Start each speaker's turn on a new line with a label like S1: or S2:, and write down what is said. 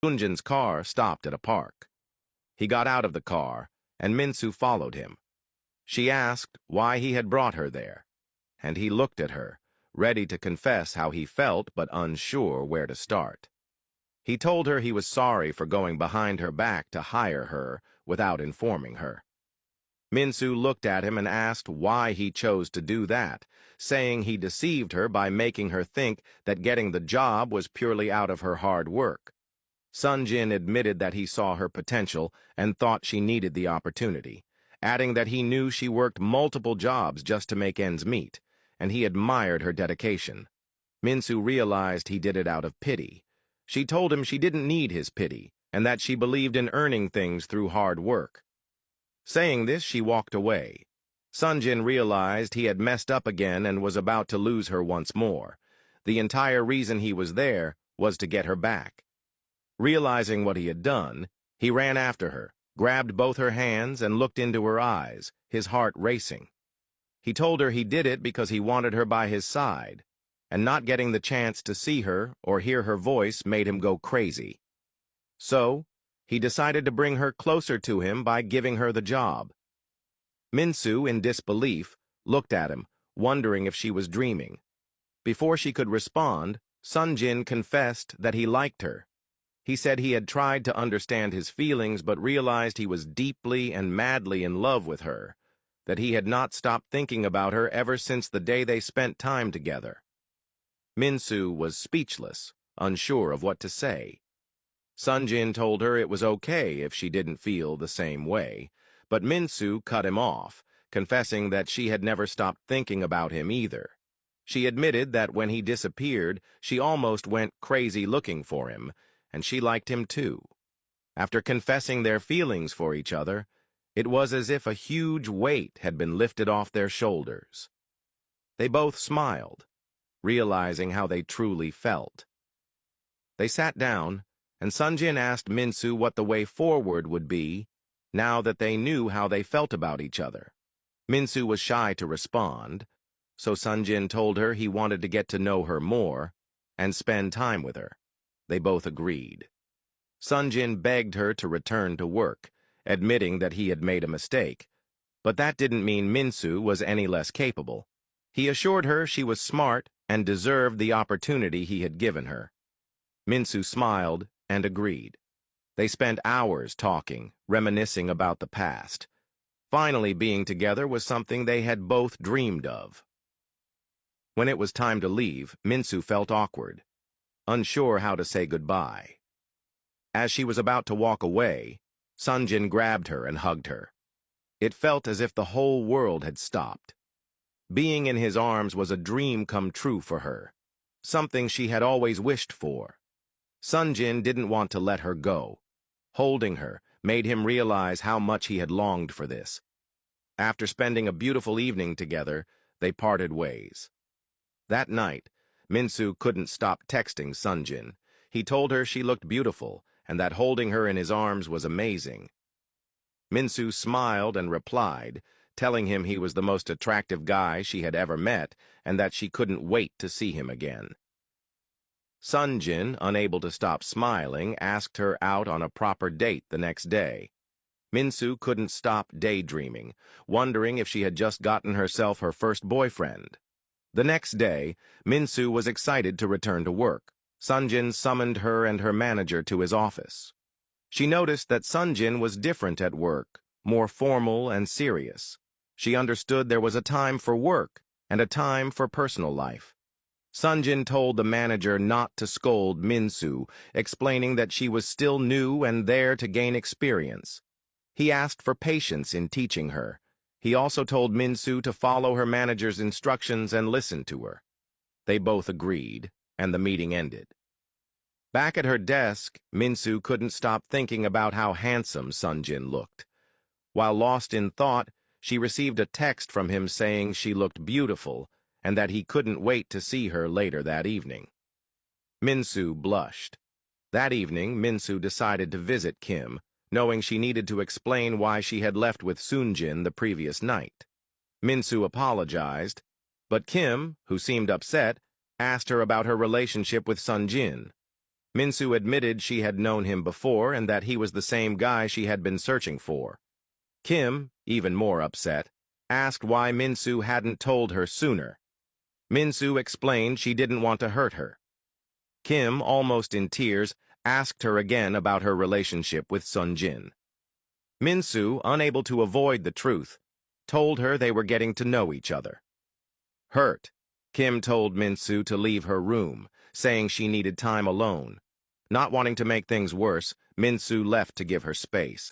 S1: Sunjin's car stopped at a park. He got out of the car, and Minsoo followed him. She asked why he had brought her there, and he looked at her, ready to confess how he felt but unsure where to start. He told her he was sorry for going behind her back to hire her without informing her. Minsoo looked at him and asked why he chose to do that, saying he deceived her by making her think that getting the job was purely out of her hard work. Sanjay admitted that he saw her potential and thought she needed the opportunity, adding that he knew she worked multiple jobs just to make ends meet, and he admired her dedication. Minsoo realized he did it out of pity. She told him she didn't need his pity, and that she believed in earning things through hard work. Saying this, she walked away. Sanjay realized he had messed up again and was about to lose her once more. The entire reason he was there was to get her back. Realizing what he had done, he ran after her, grabbed both her hands, and looked into her eyes, his heart racing. He told her he did it because he wanted her by his side, and not getting the chance to see her or hear her voice made him go crazy. So, he decided to bring her closer to him by giving her the job. Minsoo, in disbelief, looked at him, wondering if she was dreaming. Before she could respond, Sanjay confessed that he liked her. He said he had tried to understand his feelings but realized he was deeply and madly in love with her, that he had not stopped thinking about her ever since the day they spent time together. Minsoo was speechless, unsure of what to say. Sanjay told her it was okay if she didn't feel the same way, but Minsoo cut him off, confessing that she had never stopped thinking about him either. She admitted that when he disappeared, she almost went crazy looking for him, and she liked him too. After confessing their feelings for each other, it was as if a huge weight had been lifted off their shoulders. They both smiled, realizing how they truly felt. They sat down, and Sanjay asked Minsoo what the way forward would be now that they knew how they felt about each other. Minsoo was shy to respond, so Sanjay told her he wanted to get to know her more and spend time with her. They both agreed. Sanjay begged her to return to work, admitting that he had made a mistake, but that didn't mean Minsoo was any less capable. He assured her she was smart and deserved the opportunity he had given her. Minsoo smiled and agreed. They spent hours talking, reminiscing about the past. Finally, being together was something they had both dreamed of. When it was time to leave, Minsoo felt awkward, unsure how to say goodbye. As she was about to walk away, Sanjay grabbed her and hugged her. It felt as if the whole world had stopped. Being in his arms was a dream come true for her, something she had always wished for. Sanjay didn't want to let her go. Holding her made him realize how much he had longed for this. After spending a beautiful evening together, they parted ways. That night, Minsoo couldn't stop texting Sanjay. He told her she looked beautiful and that holding her in his arms was amazing. Minsoo smiled and replied, telling him he was the most attractive guy she had ever met and that she couldn't wait to see him again. Sanjay, unable to stop smiling, asked her out on a proper date the next day. Minsoo couldn't stop daydreaming, wondering if she had just gotten herself her first boyfriend. The next day, Minsoo was excited to return to work. Sanjay summoned her and her manager to his office. She noticed that Sanjay was different at work, more formal and serious. She understood there was a time for work and a time for personal life. Sanjay told the manager not to scold Minsoo, explaining that she was still new and there to gain experience. He asked for patience in teaching her. He also told Minsoo to follow her manager's instructions and listen to her. They both agreed, and the meeting ended. Back at her desk, Minsoo couldn't stop thinking about how handsome Sanjay looked. While lost in thought, she received a text from him saying she looked beautiful and that he couldn't wait to see her later that evening. Minsoo blushed. That evening, Minsoo decided to visit Kim, knowing she needed to explain why she had left with Sanjay the previous night. Minsoo apologized, but Kim, who seemed upset, asked her about her relationship with Sanjay. Minsoo admitted she had known him before and that he was the same guy she had been searching for. Kim, even more upset, asked why Minsoo hadn't told her sooner. Minsoo explained she didn't want to hurt her. Kim, almost in tears, asked her again about her relationship with Sunjin. Minsoo, unable to avoid the truth, told her they were getting to know each other. Hurt, Kim told Minsoo to leave her room, saying she needed time alone. Not wanting to make things worse, Minsoo left to give her space.